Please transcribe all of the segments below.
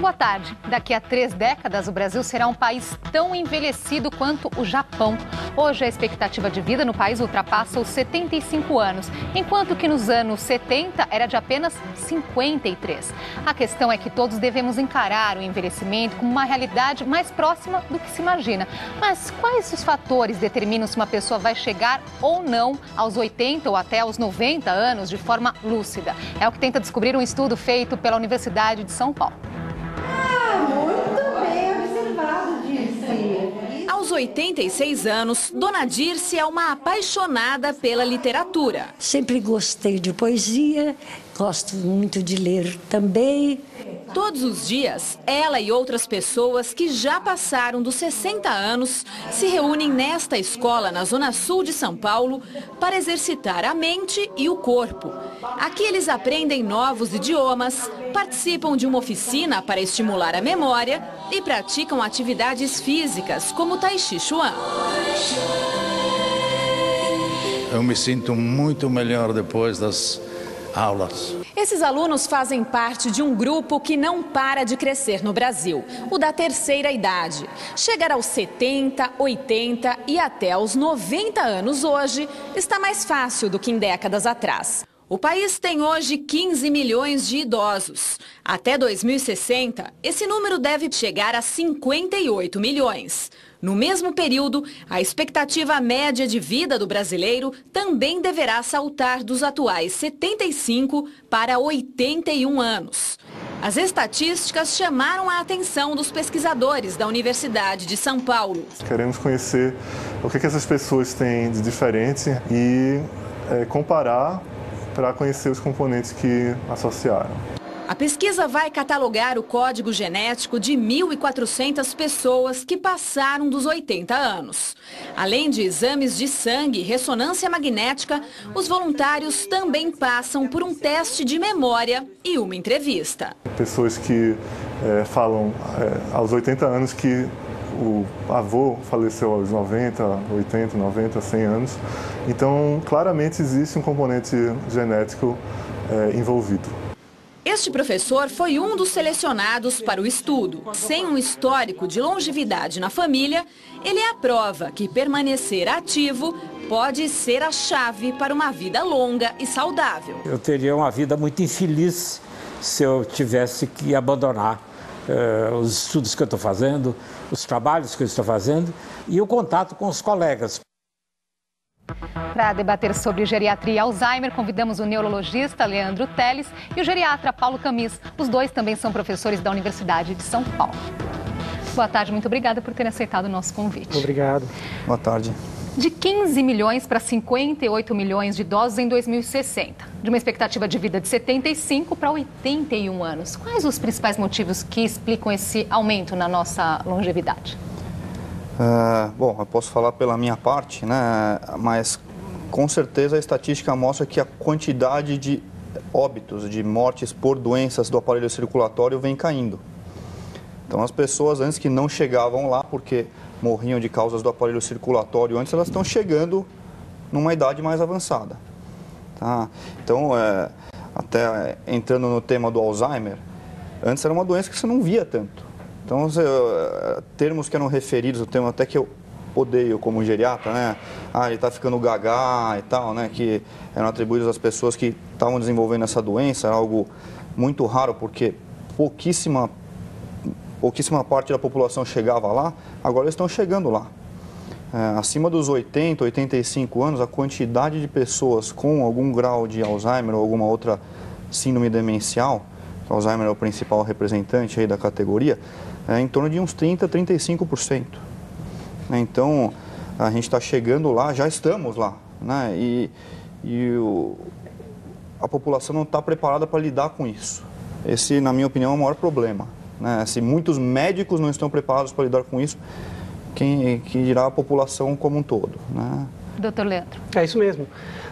Boa tarde. Daqui a 3 décadas, o Brasil será um país tão envelhecido quanto o Japão. Hoje, a expectativa de vida no país ultrapassa os 75 anos, enquanto que nos anos 70 era de apenas 53. A questão é que todos devemos encarar o envelhecimento como uma realidade mais próxima do que se imagina. Mas quais os fatores determinam se uma pessoa vai chegar ou não aos 80 ou até aos 90 anos de forma lúcida? É o que tenta descobrir um estudo feito pela Universidade de São Paulo. Muito bem observado, Dirce. Aos 86 anos, Dona Dirce é uma apaixonada pela literatura. Sempre gostei de poesia, gosto muito de ler também. Todos os dias, ela e outras pessoas que já passaram dos 60 anos se reúnem nesta escola na Zona Sul de São Paulo para exercitar a mente e o corpo. Aqui eles aprendem novos idiomas, participam de uma oficina para estimular a memória e praticam atividades físicas como Tai Chi Chuan. Eu me sinto muito melhor depois das aulas. Esses alunos fazem parte de um grupo que não para de crescer no Brasil, o da terceira idade. Chegar aos 70, 80 e até aos 90 anos hoje está mais fácil do que em décadas atrás. O país tem hoje 15 milhões de idosos. Até 2060, esse número deve chegar a 58 milhões. No mesmo período, a expectativa média de vida do brasileiro também deverá saltar dos atuais 75 para 81 anos. As estatísticas chamaram a atenção dos pesquisadores da Universidade de São Paulo. Queremos conhecer o que essas pessoas têm de diferente e comparar para conhecer os componentes que associaram. A pesquisa vai catalogar o código genético de 1.400 pessoas que passaram dos 80 anos. Além de exames de sangue e ressonância magnética, os voluntários também passam por um teste de memória e uma entrevista. Pessoas que falam aos 80 anos que o avô faleceu aos 90, 80, 90, 100 anos. Então, claramente existe um componente genético envolvido. Este professor foi um dos selecionados para o estudo. Sem um histórico de longevidade na família, ele é a prova que permanecer ativo pode ser a chave para uma vida longa e saudável. Eu teria uma vida muito infeliz se eu tivesse que abandonar os estudos que eu estou fazendo, os trabalhos que eu estou fazendo e o contato com os colegas. Para debater sobre geriatria e Alzheimer, convidamos o neurologista Leandro Teles e o geriatra Paulo Camis. Os dois também são professores da Universidade de São Paulo. Boa tarde, muito obrigada por terem aceitado o nosso convite. Obrigado. Boa tarde. De 15 milhões para 58 milhões de idosos em 2060. De uma expectativa de vida de 75 para 81 anos. Quais os principais motivos que explicam esse aumento na nossa longevidade? Bom, eu posso falar pela minha parte, né? Mas com certeza a estatística mostra que a quantidade de óbitos, de mortes por doenças do aparelho circulatório vem caindo. Então as pessoas antes que não chegavam lá porque morriam de causas do aparelho circulatório antes, elas estão chegando numa idade mais avançada. Tá? Então, até entrando no tema do Alzheimer, antes era uma doença que você não via tanto. Então, termos que eram referidos, o termo até que eu odeio como geriatra, né? Ele está ficando gaga e tal, né? Que eram atribuídos às pessoas que estavam desenvolvendo essa doença, era algo muito raro, porque pouquíssima parte da população chegava lá, agora eles estão chegando lá. Acima dos 80, 85 anos, a quantidade de pessoas com algum grau de Alzheimer ou alguma outra síndrome demencial, Alzheimer é o principal representante aí da categoria, em torno de uns 30, 35%. Então, a gente está chegando lá, já estamos lá, né? A população não está preparada para lidar com isso. Esse, na minha opinião, é o maior problema, né? Se muitos médicos não estão preparados para lidar com isso, quem dirá a população como um todo, né? Doutor Leandro. É isso mesmo.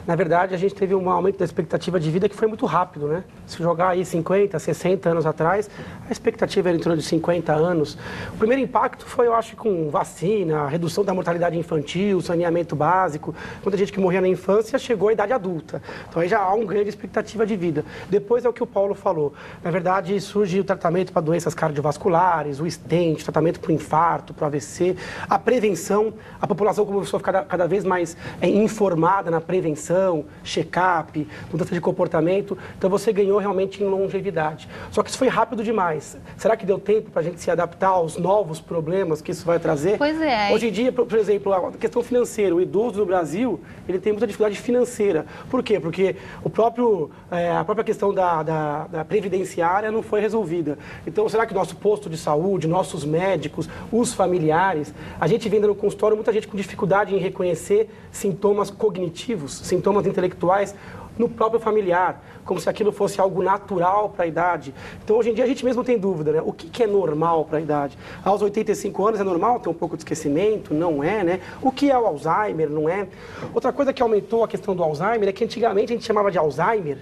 Na verdade, a gente teve um aumento da expectativa de vida que foi muito rápido, né? Se jogar aí 50, 60 anos atrás, a expectativa era em torno de 50 anos. O primeiro impacto foi, eu acho, com vacina, a redução da mortalidade infantil, saneamento básico. Muita gente que morria na infância chegou à idade adulta. Então aí já há uma grande expectativa de vida. Depois é o que o Paulo falou. Na verdade, surge o tratamento para doenças cardiovasculares, o stent, tratamento para o infarto, para o AVC, a prevenção. A população começou a ficar cada vez mais informada na prevenção, check-up, mudança de comportamento. Então você ganhou realmente em longevidade. Só que isso foi rápido demais. Será que deu tempo para a gente se adaptar aos novos problemas que isso vai trazer? Pois é. Hoje em dia, por exemplo, a questão financeira, o idoso no Brasil, ele tem muita dificuldade financeira. Por quê? Porque a própria questão da previdenciária não foi resolvida. Então, será que nosso posto de saúde, nossos médicos, os familiares, a gente vendo no consultório muita gente com dificuldade em reconhecer sintomas cognitivos, sintomas intelectuais no próprio familiar, como se aquilo fosse algo natural para a idade. Então, hoje em dia, a gente mesmo tem dúvida, né? O que é normal para a idade? Aos 85 anos é normal ter um pouco de esquecimento? Não é, né? O que é o Alzheimer? Não é. Outra coisa que aumentou a questão do Alzheimer é que antigamente a gente chamava de Alzheimer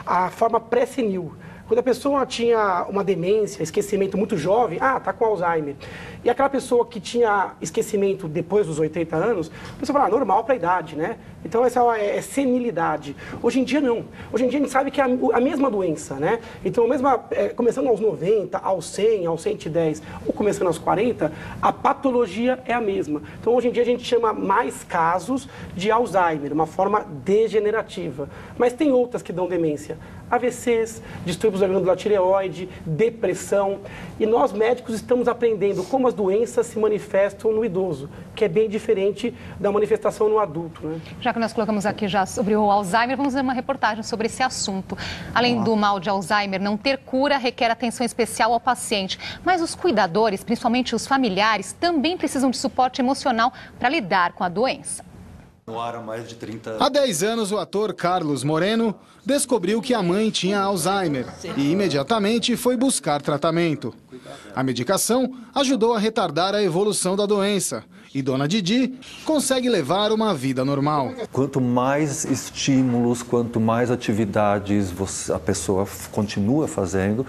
a forma pré-senil. Quando a pessoa tinha uma demência, esquecimento muito jovem, tá com Alzheimer. E aquela pessoa que tinha esquecimento depois dos 80 anos, a pessoa fala, normal para a idade, né? Então essa é senilidade. Hoje em dia não. Hoje em dia a gente sabe que é a mesma doença, né? Então começando aos 90, aos 100, aos 110, ou começando aos 40, a patologia é a mesma. Então hoje em dia a gente chama mais casos de Alzheimer, uma forma degenerativa. Mas tem outras que dão demência. AVCs, distúrbios da glândula tireoide, depressão. E nós médicos estamos aprendendo como as doenças se manifestam no idoso, que é bem diferente da manifestação no adulto, né? Já que nós colocamos aqui já sobre o Alzheimer, vamos fazer uma reportagem sobre esse assunto. Além do mal de Alzheimer não ter cura, requer atenção especial ao paciente. Mas os cuidadores, principalmente os familiares, também precisam de suporte emocional para lidar com a doença. Há 10 anos, o ator Carlos Moreno descobriu que a mãe tinha Alzheimer e imediatamente foi buscar tratamento. A medicação ajudou a retardar a evolução da doença e Dona Didi consegue levar uma vida normal. Quanto mais estímulos, quanto mais atividades a pessoa continua fazendo,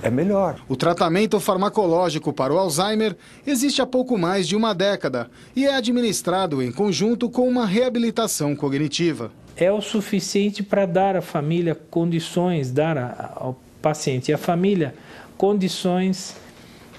é melhor. O tratamento farmacológico para o Alzheimer existe há pouco mais de uma década e é administrado em conjunto com uma reabilitação cognitiva. É o suficiente para dar à família condições, dar ao paciente e à família condições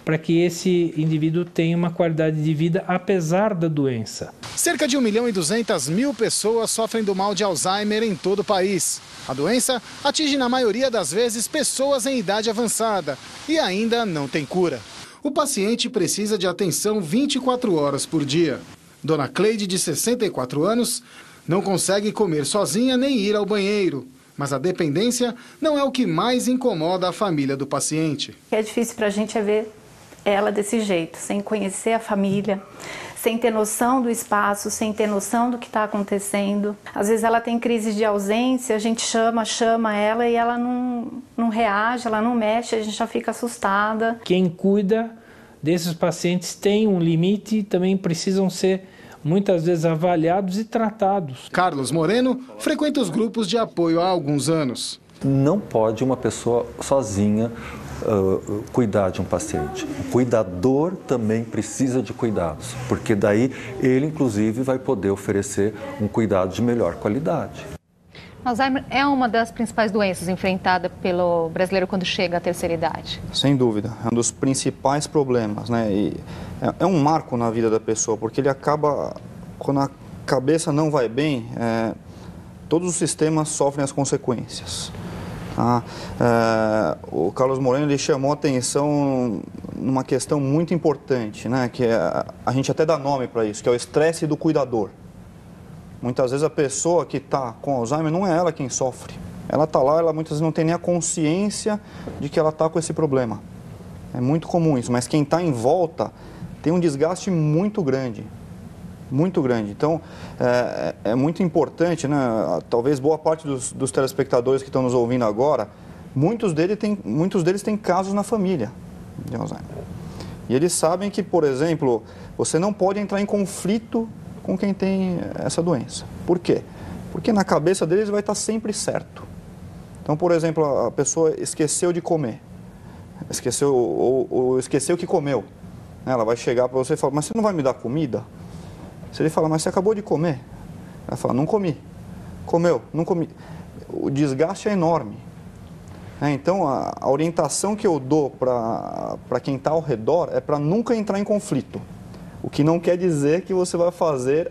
para que esse indivíduo tenha uma qualidade de vida apesar da doença. Cerca de 1.200.000 pessoas sofrem do mal de Alzheimer em todo o país. A doença atinge na maioria das vezes pessoas em idade avançada e ainda não tem cura. O paciente precisa de atenção 24 horas por dia. Dona Cleide, de 64 anos, não consegue comer sozinha nem ir ao banheiro. Mas a dependência não é o que mais incomoda a família do paciente. O que é difícil para a gente é ver ela desse jeito, sem conhecer a família, sem ter noção do espaço, sem ter noção do que está acontecendo. Às vezes ela tem crise de ausência, a gente chama ela e ela não reage, ela não mexe, a gente já fica assustada. Quem cuida desses pacientes tem um limite e também precisam ser muitas vezes avaliados e tratados. Carlos Moreno frequenta os grupos de apoio há alguns anos. Não pode uma pessoa sozinha cuidar de um paciente. O cuidador também precisa de cuidados, porque daí ele, inclusive, vai poder oferecer um cuidado de melhor qualidade. Alzheimer é uma das principais doenças enfrentada pelo brasileiro quando chega à terceira idade. Sem dúvida, é um dos principais problemas, né? E é um marco na vida da pessoa, porque ele acaba, quando a cabeça não vai bem, todos os sistemas sofrem as consequências. O Carlos Moreno ele chamou a atenção numa questão muito importante, né? Que a gente até dá nome para isso, que é o estresse do cuidador. Muitas vezes a pessoa que está com Alzheimer não é ela quem sofre. Ela está lá, ela muitas vezes não tem nem a consciência de que ela está com esse problema. É muito comum isso, mas quem está em volta tem um desgaste muito grande. Muito grande. Então, é muito importante, né? Talvez boa parte dos telespectadores que estão nos ouvindo agora, muitos deles têm casos na família de Alzheimer. E eles sabem que, por exemplo, você não pode entrar em conflito com com quem tem essa doença. Por quê? Porque na cabeça deles vai estar sempre certo. Então, por exemplo, a pessoa esqueceu de comer, ou esqueceu que comeu. Ela vai chegar para você e falar, mas você não vai me dar comida? Se ele falar, mas você acabou de comer? Ela fala, não comi. Comeu, não comi. O desgaste é enorme. Então, a orientação que eu dou para quem está ao redor é para nunca entrar em conflito. O que não quer dizer que você vai fazer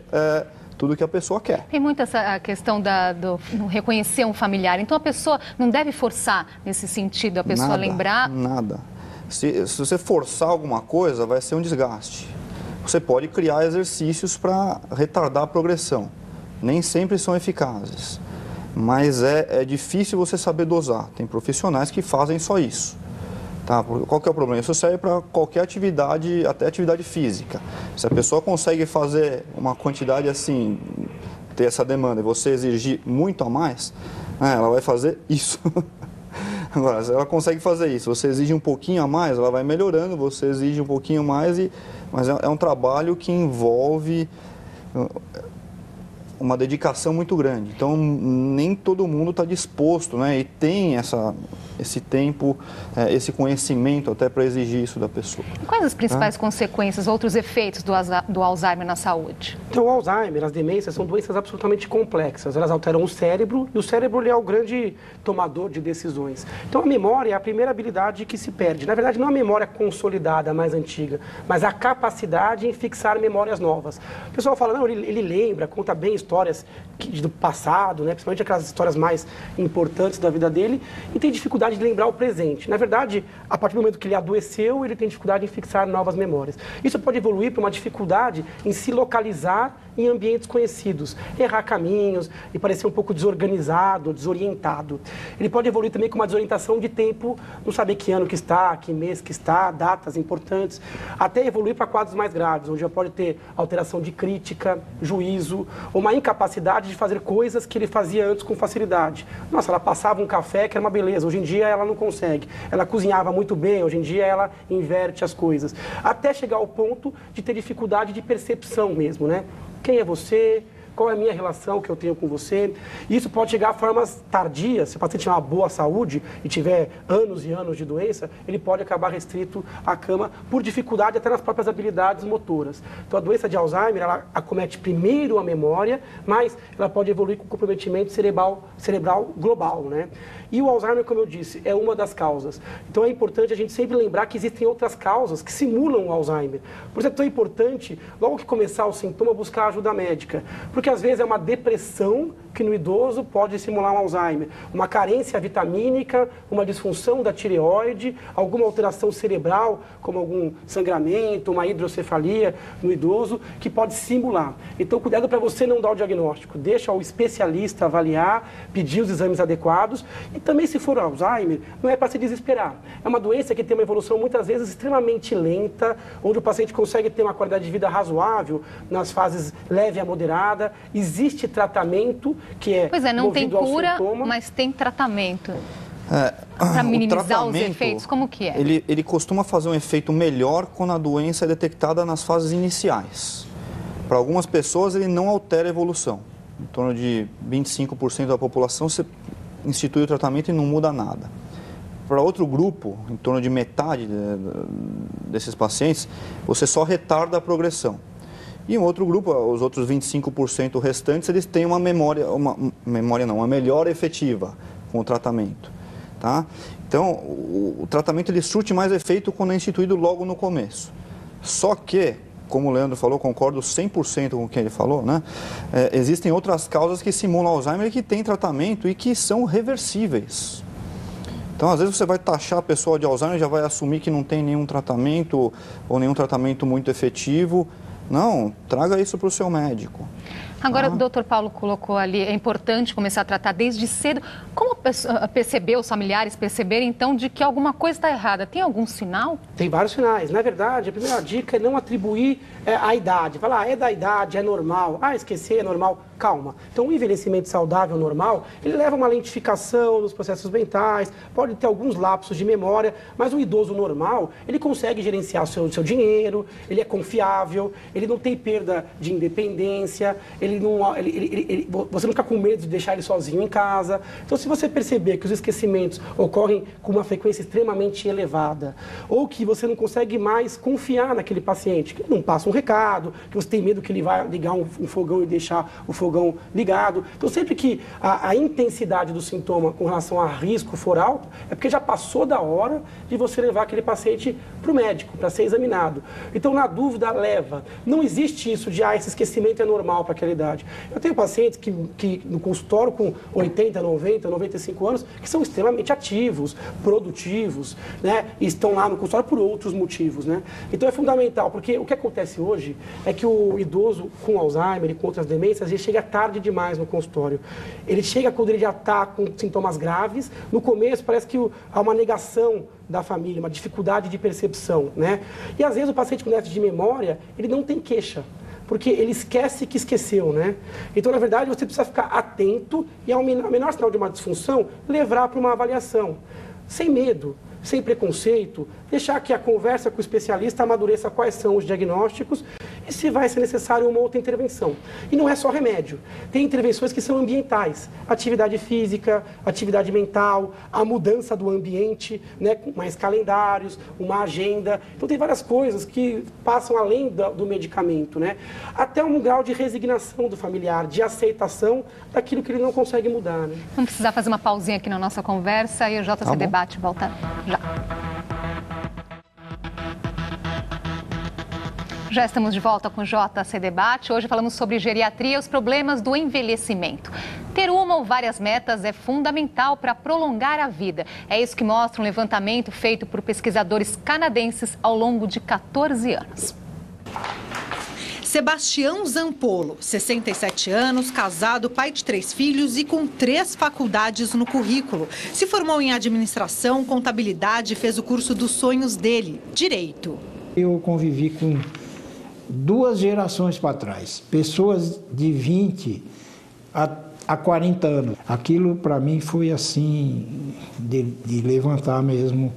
tudo o que a pessoa quer. Tem muito essa questão do reconhecer um familiar. Então, a pessoa não deve forçar nesse sentido, a pessoa lembrar... Nada. Se você forçar alguma coisa, vai ser um desgaste. Você pode criar exercícios para retardar a progressão. Nem sempre são eficazes. Mas é difícil você saber dosar. Tem profissionais que fazem só isso. Tá? Qual que é o problema? Isso serve para qualquer atividade, até atividade física. Se a pessoa consegue fazer uma quantidade assim, ter essa demanda e você exigir muito a mais, ela vai fazer isso. Agora, se ela consegue fazer isso, você exige um pouquinho a mais, ela vai melhorando, você exige um pouquinho mais, mas é um trabalho que envolve uma dedicação muito grande. Então, nem todo mundo está disposto, né? E tem esse tempo, esse conhecimento até para exigir isso da pessoa. E quais as principais consequências, outros efeitos do Alzheimer na saúde? Então, o Alzheimer, as demências são doenças absolutamente complexas. Elas alteram o cérebro e o cérebro ele é o grande tomador de decisões. Então, a memória é a primeira habilidade que se perde. Na verdade, não a memória consolidada, mais antiga, mas a capacidade em fixar memórias novas. O pessoal fala, não, ele lembra, conta bem histórias do passado, né? Principalmente aquelas histórias mais importantes da vida dele, e tem dificuldade de lembrar o presente. Na verdade, a partir do momento que ele adoeceu, ele tem dificuldade em fixar novas memórias. Isso pode evoluir para uma dificuldade em se localizar em ambientes conhecidos, errar caminhos e parecer um pouco desorganizado, desorientado. Ele pode evoluir também com uma desorientação de tempo, não saber que ano que está, que mês que está, datas importantes, até evoluir para quadros mais graves, onde já pode ter alteração de crítica, juízo, ou uma incapacidade de fazer coisas que ele fazia antes com facilidade. Nossa, ela passava um café que era uma beleza, hoje em dia ela não consegue. Ela cozinhava muito bem, hoje em dia ela inverte as coisas. Até chegar ao ponto de ter dificuldade de percepção mesmo, né? Quem é você? Qual é a minha relação que eu tenho com você? Isso pode chegar a formas tardias. Se o paciente tiver uma boa saúde e tiver anos e anos de doença, ele pode acabar restrito à cama por dificuldade até nas próprias habilidades motoras. Então, a doença de Alzheimer, ela acomete primeiro a memória, mas ela pode evoluir com comprometimento cerebral global, né? E o Alzheimer, como eu disse, é uma das causas. Então, é importante a gente sempre lembrar que existem outras causas que simulam o Alzheimer. Por isso é tão importante, logo que começar o sintoma, buscar ajuda médica. Porque, às vezes, é uma depressão que no idoso pode simular um Alzheimer. Uma carência vitamínica, uma disfunção da tireoide, alguma alteração cerebral, como algum sangramento, uma hidrocefalia no idoso, que pode simular. Então, cuidado para você não dar o diagnóstico. Deixa o especialista avaliar, pedir os exames adequados. E também, se for Alzheimer, não é para se desesperar. É uma doença que tem uma evolução, muitas vezes, extremamente lenta, onde o paciente consegue ter uma qualidade de vida razoável nas fases leve a moderada. Existe tratamento que é Pois é, não tem cura, sintoma, mas tem tratamento. Para minimizar os efeitos, como que é? Ele costuma fazer um efeito melhor quando a doença é detectada nas fases iniciais. Para algumas pessoas, ele não altera a evolução. Em torno de 25% da população, você institui o tratamento e não muda nada. Para outro grupo, em torno de metade desses pacientes, você só retarda a progressão. E em outro grupo, os outros 25% restantes, eles têm uma uma melhora efetiva com o tratamento. Tá? Então, o tratamento ele surte mais efeito quando é instituído logo no começo. Só que, como o Leandro falou, concordo 100% com o que ele falou, né? Existem outras causas que simulam Alzheimer e que têm tratamento e que são reversíveis. Então, às vezes você vai taxar a pessoa de Alzheimer e já vai assumir que não tem nenhum tratamento ou nenhum tratamento muito efetivo. Não, traga isso para o seu médico. Agora, o doutor Paulo colocou ali, é importante começar a tratar desde cedo. Como perceber, os familiares perceberem, então, de que alguma coisa está errada? Tem algum sinal? Tem vários sinais. Na verdade, a primeira dica é não atribuir a idade. Falar, é da idade, é normal. Esquecer é normal. Calma. Então, o envelhecimento saudável normal, ele leva a uma lentificação nos processos mentais, pode ter alguns lapsos de memória, mas o idoso normal, ele consegue gerenciar o seu dinheiro, ele é confiável, ele não tem perda de independência, você não fica com medo de deixar ele sozinho em casa. Então, se você perceber que os esquecimentos ocorrem com uma frequência extremamente elevada, ou que você não consegue mais confiar naquele paciente, que não passa um recado, que você tem medo que ele vai ligar um fogão e deixar o fogão ligado. Então, sempre que a intensidade do sintoma com relação a risco for alto, é porque já passou da hora de você levar aquele paciente para o médico, para ser examinado. Então, na dúvida, leva. Não existe isso de, esse esquecimento é normal para aquela idade. Eu tenho pacientes que no consultório com 80, 90, 95 anos, que são extremamente ativos, produtivos, né? E estão lá no consultório por outros motivos, né? Então, é fundamental, porque o que acontece hoje é que o idoso com Alzheimer e com outras demências, ele chega tarde demais no consultório. Ele chega quando ele já está com sintomas graves. No começo, parece que há uma negação da família, uma dificuldade de percepção, né? E às vezes o paciente com déficit de memória, ele não tem queixa, porque ele esquece que esqueceu, né? Então, na verdade, você precisa ficar atento e, ao menor sinal de uma disfunção, levar para uma avaliação, sem medo, sem preconceito, deixar que a conversa com o especialista amadureça quais são os diagnósticos e se vai ser necessário uma outra intervenção. E não é só remédio. Tem intervenções que são ambientais. Atividade física, atividade mental, a mudança do ambiente, né, com mais calendários, uma agenda. Então tem várias coisas que passam além do medicamento, né? Até um grau de resignação do familiar, de aceitação daquilo que ele não consegue mudar, né? Vamos precisar fazer uma pausinha aqui na nossa conversa e o JC Debate volta já. Já estamos de volta com o JC Debate. Hoje falamos sobre geriatria e os problemas do envelhecimento. Ter uma ou várias metas é fundamental para prolongar a vida. É isso que mostra um levantamento feito por pesquisadores canadenses ao longo de 14 anos. Sebastião Zampolo, 67 anos, casado, pai de 3 filhos e com 3 faculdades no currículo. Se formou em administração, contabilidade e fez o curso dos sonhos dele, direito. Eu convivi com 2 gerações para trás, pessoas de 20 a 40 anos. Aquilo para mim foi assim, de levantar mesmo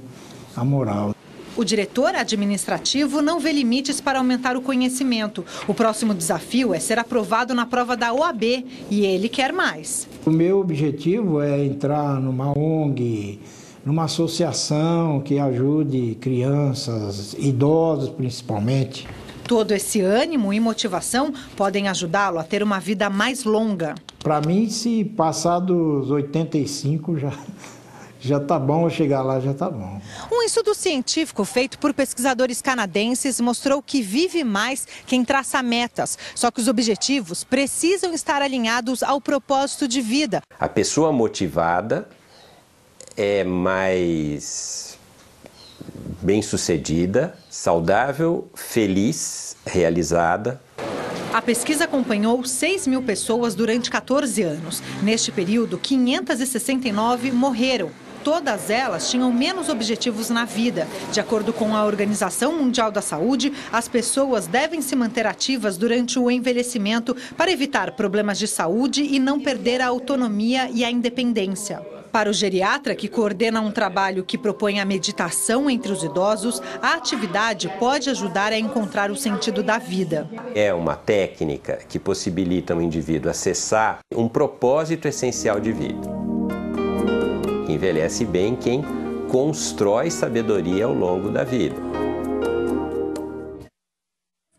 a moral. O diretor administrativo não vê limites para aumentar o conhecimento. O próximo desafio é ser aprovado na prova da OAB e ele quer mais. O meu objetivo é entrar numa ONG, numa associação que ajude crianças, idosos principalmente. Todo esse ânimo e motivação podem ajudá-lo a ter uma vida mais longa. Para mim, se passar dos 85 já tá bom, eu chegar lá já tá bom. Um estudo científico feito por pesquisadores canadenses mostrou que vive mais quem traça metas. Só que os objetivos precisam estar alinhados ao propósito de vida. A pessoa motivada é mais bem-sucedida, saudável, feliz, realizada. A pesquisa acompanhou 6 mil pessoas durante 14 anos. Neste período, 569 morreram. Todas elas tinham menos objetivos na vida. De acordo com a Organização Mundial da Saúde, as pessoas devem se manter ativas durante o envelhecimento para evitar problemas de saúde e não perder a autonomia e a independência. Para o geriatra, que coordena um trabalho que propõe a meditação entre os idosos, a atividade pode ajudar a encontrar o sentido da vida. É uma técnica que possibilita ao indivíduo acessar um propósito essencial de vida. Envelhece bem quem constrói sabedoria ao longo da vida.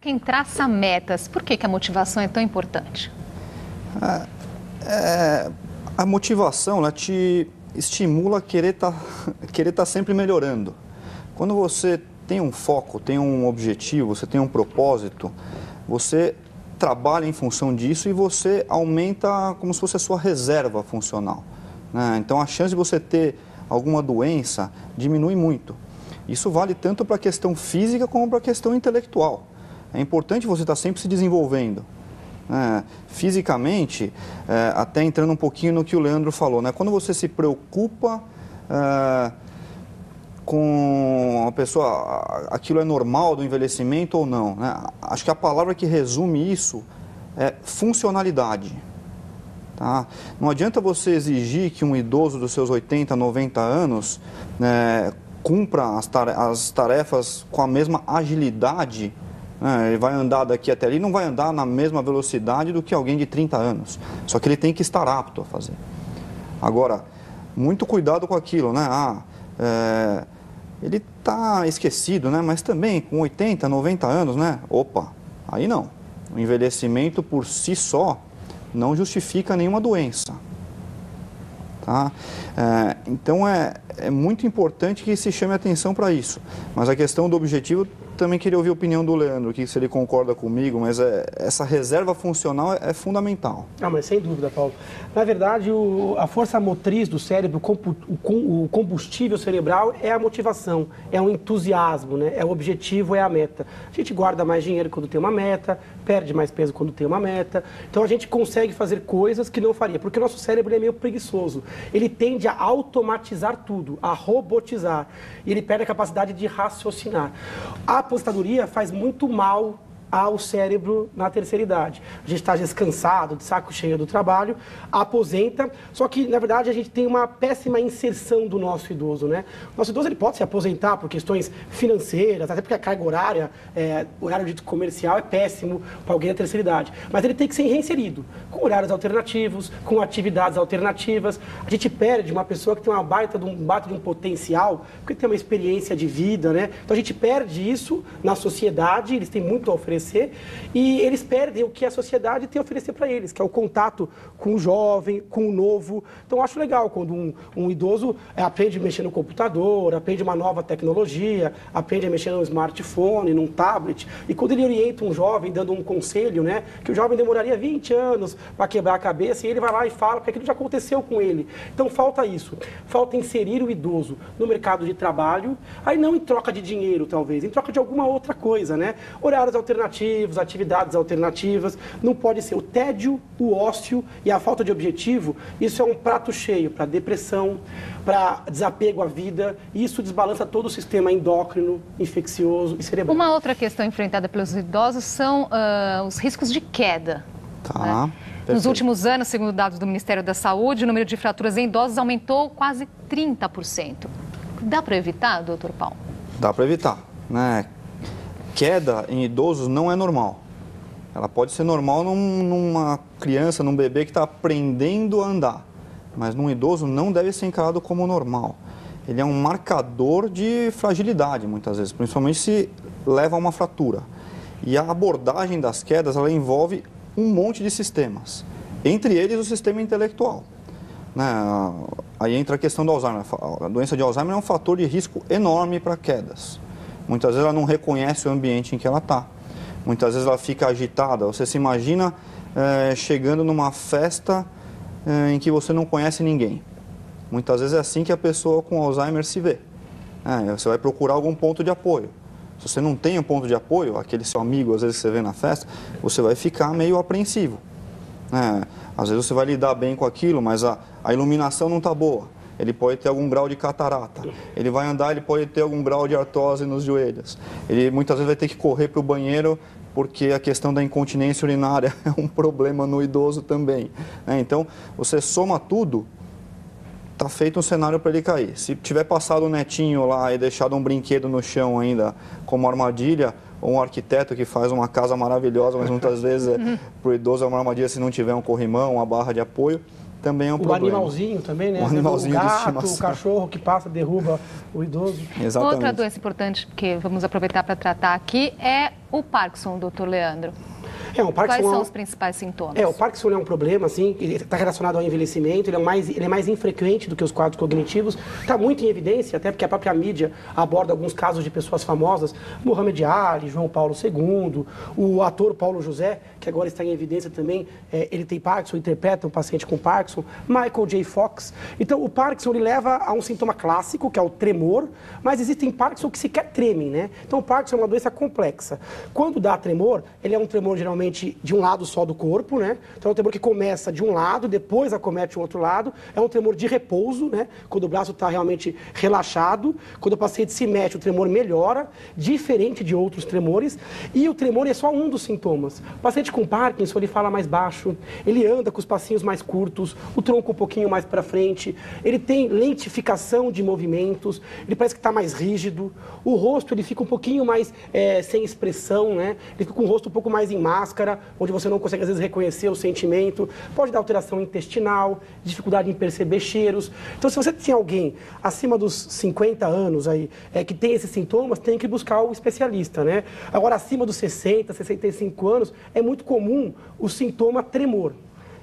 Quem traça metas, por que a motivação é tão importante? A motivação, ela te estimula a querer tá sempre melhorando. Quando você tem um foco, tem um objetivo, você tem um propósito, você trabalha em função disso e você aumenta como se fosse a sua reserva funcional. Então, a chance de você ter alguma doença diminui muito. Isso vale tanto para a questão física como para a questão intelectual. É importante você estar sempre se desenvolvendo. Fisicamente, até entrando um pouquinho no que o Leandro falou, né? Quando você se preocupa com a pessoa, aquilo é normal do envelhecimento ou não, né? Acho que a palavra que resume isso é funcionalidade. Tá? Não adianta você exigir que um idoso dos seus 80, 90 anos cumpra as tarefas com a mesma agilidade. Ele vai andar daqui até ali, não vai andar na mesma velocidade do que alguém de 30 anos. Só que ele tem que estar apto a fazer. Agora, muito cuidado com aquilo, né? Ele está esquecido, né? Mas também com 80, 90 anos, né? Opa, aí não. O envelhecimento por si só não justifica nenhuma doença. Tá? Então é muito importante que se chame atenção para isso. Mas a questão do objetivo, também queria ouvir a opinião do Leandro, que se ele concorda comigo, mas essa reserva funcional é fundamental. Mas sem dúvida, Paulo. Na verdade, a força motriz do cérebro, o combustível cerebral é a motivação, é o entusiasmo, né? É o objetivo, é a meta. A gente guarda mais dinheiro quando tem uma meta, perde mais peso quando tem uma meta. Então a gente consegue fazer coisas que não faria, porque o nosso cérebro é meio preguiçoso. Ele tende a automatizar tudo, a robotizar. E ele perde a capacidade de raciocinar. A aposentadoria faz muito mal ao cérebro na terceira idade. A gente está descansado, de saco cheio do trabalho, aposenta, só que, na verdade, a gente tem uma péssima inserção do nosso idoso, né? O nosso idoso ele pode se aposentar por questões financeiras, até porque a carga horária, horário dito comercial é péssimo para alguém da terceira idade, mas ele tem que ser reinserido, com horários alternativos, com atividades alternativas. A gente perde uma pessoa que tem uma baita de um potencial, porque tem uma experiência de vida, né? Então a gente perde isso na sociedade, eles têm muito a oferecer, e eles perdem o que a sociedade tem a oferecer para eles, que é o contato com o jovem, com o novo. Então, eu acho legal quando um idoso aprende a mexer no computador, aprende uma nova tecnologia, aprende a mexer no smartphone, num tablet, e quando ele orienta um jovem, dando um conselho, né, que o jovem demoraria 20 anos para quebrar a cabeça, e ele vai lá e fala que aquilo já aconteceu com ele. Então, falta isso. Falta inserir o idoso no mercado de trabalho, aí não em troca de dinheiro, talvez, em troca de alguma outra coisa, né? Horários alternativos, atividades alternativas, não pode ser o tédio, o ócio e a falta de objetivo. Isso é um prato cheio para depressão, para desapego à vida, e isso desbalança todo o sistema endócrino, infeccioso e cerebral. Uma outra questão enfrentada pelos idosos são os riscos de queda. Tá. Né? Nos últimos anos, segundo dados do Ministério da Saúde, o número de fraturas em idosos aumentou quase 30%. Dá para evitar, doutor Paulo? Dá para evitar, né? Queda em idosos não é normal. Ela pode ser normal numa criança, num bebê que está aprendendo a andar, mas num idoso não deve ser encarado como normal. Ele é um marcador de fragilidade, muitas vezes, principalmente se leva a uma fratura. E a abordagem das quedas, ela envolve um monte de sistemas, entre eles o sistema intelectual. Né? Aí entra a questão do Alzheimer. A doença de Alzheimer é um fator de risco enorme para quedas. Muitas vezes ela não reconhece o ambiente em que ela está. Muitas vezes ela fica agitada. Você se imagina chegando numa festa em que você não conhece ninguém. Muitas vezes é assim que a pessoa com Alzheimer se vê. Você vai procurar algum ponto de apoio. Se você não tem um ponto de apoio, aquele seu amigo, às vezes que você vê na festa, você vai ficar meio apreensivo. Às vezes você vai lidar bem com aquilo, mas a iluminação não está boa. Ele pode ter algum grau de catarata. Ele vai andar, ele pode ter algum grau de artrose nos joelhos. Ele muitas vezes vai ter que correr para o banheiro porque a questão da incontinência urinária é um problema no idoso também. Então, você soma tudo, está feito um cenário para ele cair. Se tiver passado um netinho lá e deixado um brinquedo no chão ainda como armadilha, ou um arquiteto que faz uma casa maravilhosa, mas muitas vezes para o idoso é uma armadilha se não tiver um corrimão, uma barra de apoio, também é um problema. O animalzinho também, né? O animalzinho o gato, de estimação. O cachorro que passa, derruba o idoso. Exatamente. Outra doença importante que vamos aproveitar para tratar aqui é o Parkinson, doutor Leandro. Quais são os principais sintomas? O Parkinson é um problema, assim, ele está relacionado ao envelhecimento, ele é mais infrequente do que os quadros cognitivos, está muito em evidência, até porque a própria mídia aborda alguns casos de pessoas famosas, Muhammad Ali, João Paulo II, o ator Paulo José, que agora está em evidência também, ele tem Parkinson, interpreta um paciente com Parkinson, Michael J. Fox. Então, o Parkinson ele leva a um sintoma clássico, que é o tremor, mas existem Parkinson que sequer tremem, né? Então, o Parkinson é uma doença complexa. Quando dá tremor, ele é um tremor geralmente de um lado só do corpo, né? Então, é um tremor que começa de um lado, depois acomete o outro lado. É um tremor de repouso, né? Quando o braço está realmente relaxado. Quando o paciente se mexe, o tremor melhora, diferente de outros tremores. E o tremor é só um dos sintomas. O paciente com Parkinson, ele fala mais baixo, ele anda com os passinhos mais curtos, o tronco um pouquinho mais para frente, ele tem lentificação de movimentos, ele parece que está mais rígido, o rosto ele fica um pouquinho mais sem expressão, né? Ele fica com o rosto um pouco mais em máscara, onde você não consegue às vezes reconhecer o sentimento, pode dar alteração intestinal, dificuldade em perceber cheiros. Então, se você tem alguém acima dos 50 anos aí, que tem esses sintomas, tem que buscar o especialista, né? Agora, acima dos 60, 65 anos, é muito comum o sintoma tremor.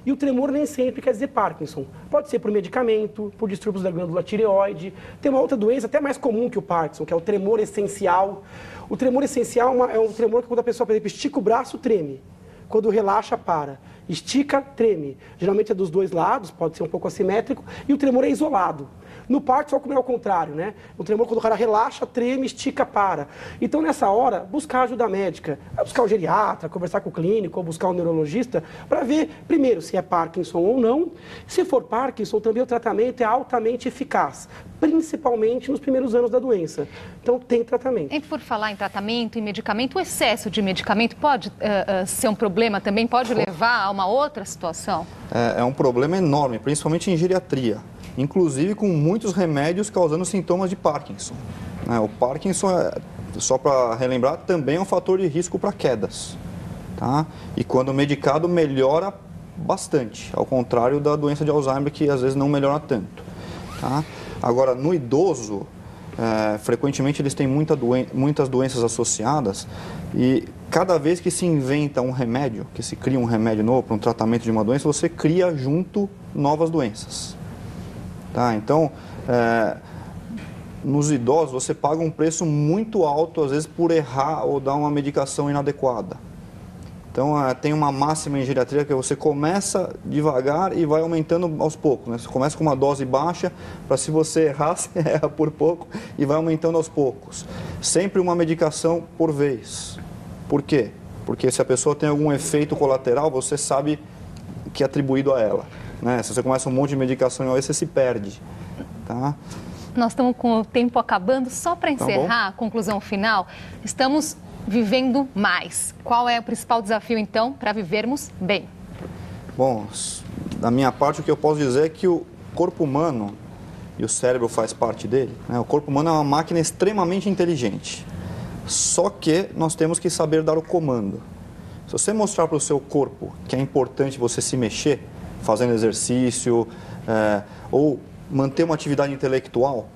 E o tremor nem sempre quer dizer Parkinson. Pode ser por medicamento, por distúrbios da glândula tireoide. Tem uma outra doença até mais comum que o Parkinson, que é o tremor essencial. O tremor essencial é um tremor que quando a pessoa, por exemplo, estica o braço, treme. Quando relaxa, para. Estica, treme. Geralmente é dos dois lados, pode ser um pouco assimétrico. E o tremor é isolado. No Parkinson, como é ao contrário, né? O tremor, quando o cara relaxa, treme, estica, para. Então, nessa hora, buscar ajuda médica. Vai buscar o geriatra, conversar com o clínico, ou buscar o neurologista, para ver, primeiro, se é Parkinson ou não. Se for Parkinson, também o tratamento é altamente eficaz, principalmente nos primeiros anos da doença. Então, tem tratamento. E por falar em tratamento e medicamento, o excesso de medicamento pode ser um problema também? Pode levar a uma outra situação? É um problema enorme, principalmente em geriatria. Inclusive com muitos remédios causando sintomas de Parkinson. O Parkinson, só para relembrar, também é um fator de risco para quedas. Tá? E quando medicado, melhora bastante, ao contrário da doença de Alzheimer, que às vezes não melhora tanto. Tá? Agora, no idoso, frequentemente eles têm muitas doenças associadas e cada vez que se inventa um remédio, que se cria um remédio novo para um tratamento de uma doença, você cria junto novas doenças. Tá? Então, nos idosos, você paga um preço muito alto, às vezes, por errar ou dar uma medicação inadequada. Então, tem uma máxima em geriatria que você começa devagar e vai aumentando aos poucos. Né? Você começa com uma dose baixa, para se você errar, você erra por pouco e vai aumentando aos poucos. Sempre uma medicação por vez. Por quê? Porque se a pessoa tem algum efeito colateral, você sabe que é atribuído a ela. Né? Se você começa um monte de medicação, você se perde. Tá? Nós estamos com o tempo acabando. Só para encerrar a conclusão final, estamos vivendo mais. Qual é o principal desafio, então, para vivermos bem? Bom, da minha parte, o que eu posso dizer é que o corpo humano, e o cérebro faz parte dele, né? O corpo humano é uma máquina extremamente inteligente. Só que nós temos que saber dar o comando. Se você mostrar para o seu corpo que é importante você se mexer, fazendo exercício, ou manter uma atividade intelectual,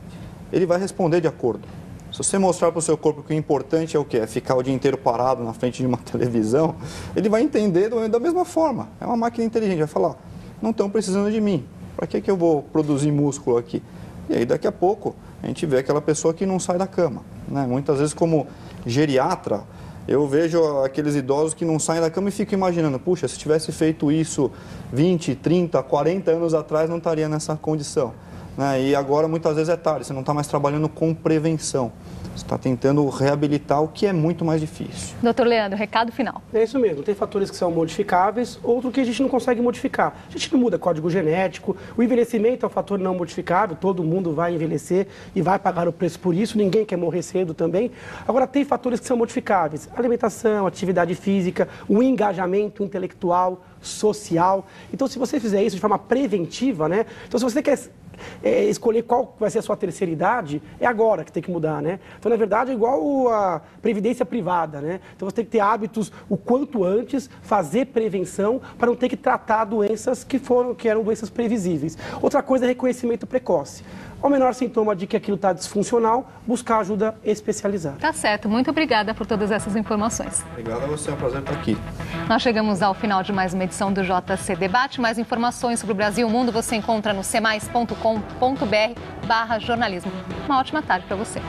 ele vai responder de acordo. Se você mostrar para o seu corpo que o importante é o quê? É ficar o dia inteiro parado na frente de uma televisão, ele vai entender da mesma forma. É uma máquina inteligente, vai falar, não estão precisando de mim, para que eu vou produzir músculo aqui? E aí daqui a pouco a gente vê aquela pessoa que não sai da cama. Né? Muitas vezes como geriatra, eu vejo aqueles idosos que não saem da cama e fico imaginando, puxa, se tivesse feito isso 20, 30, 40 anos atrás, não estaria nessa condição. Né? E agora, muitas vezes, é tarde, você não está mais trabalhando com prevenção. Você está tentando reabilitar, o que é muito mais difícil. Doutor Leandro, recado final. É isso mesmo, tem fatores que são modificáveis, outro que a gente não consegue modificar. A gente não muda código genético, o envelhecimento é um fator não modificável, todo mundo vai envelhecer e vai pagar o preço por isso, ninguém quer morrer cedo também. Agora, tem fatores que são modificáveis, alimentação, atividade física, o engajamento intelectual, social. Então, se você fizer isso de forma preventiva, né? Então, se você quer escolher qual vai ser a sua terceira idade, é agora que tem que mudar, né? Então, na verdade, é igual a previdência privada, né? Então, você tem que ter hábitos o quanto antes, fazer prevenção para não ter que tratar doenças que eram doenças previsíveis. Outra coisa é reconhecimento precoce. Ao menor sintoma de que aquilo está disfuncional, buscar ajuda especializada. Tá certo. Muito obrigada por todas essas informações. Obrigado a você, é um prazer estar aqui. Nós chegamos ao final de mais uma edição do JC Debate. Mais informações sobre o Brasil e o mundo você encontra no cmais.com.br/jornalismo. Uma ótima tarde para você.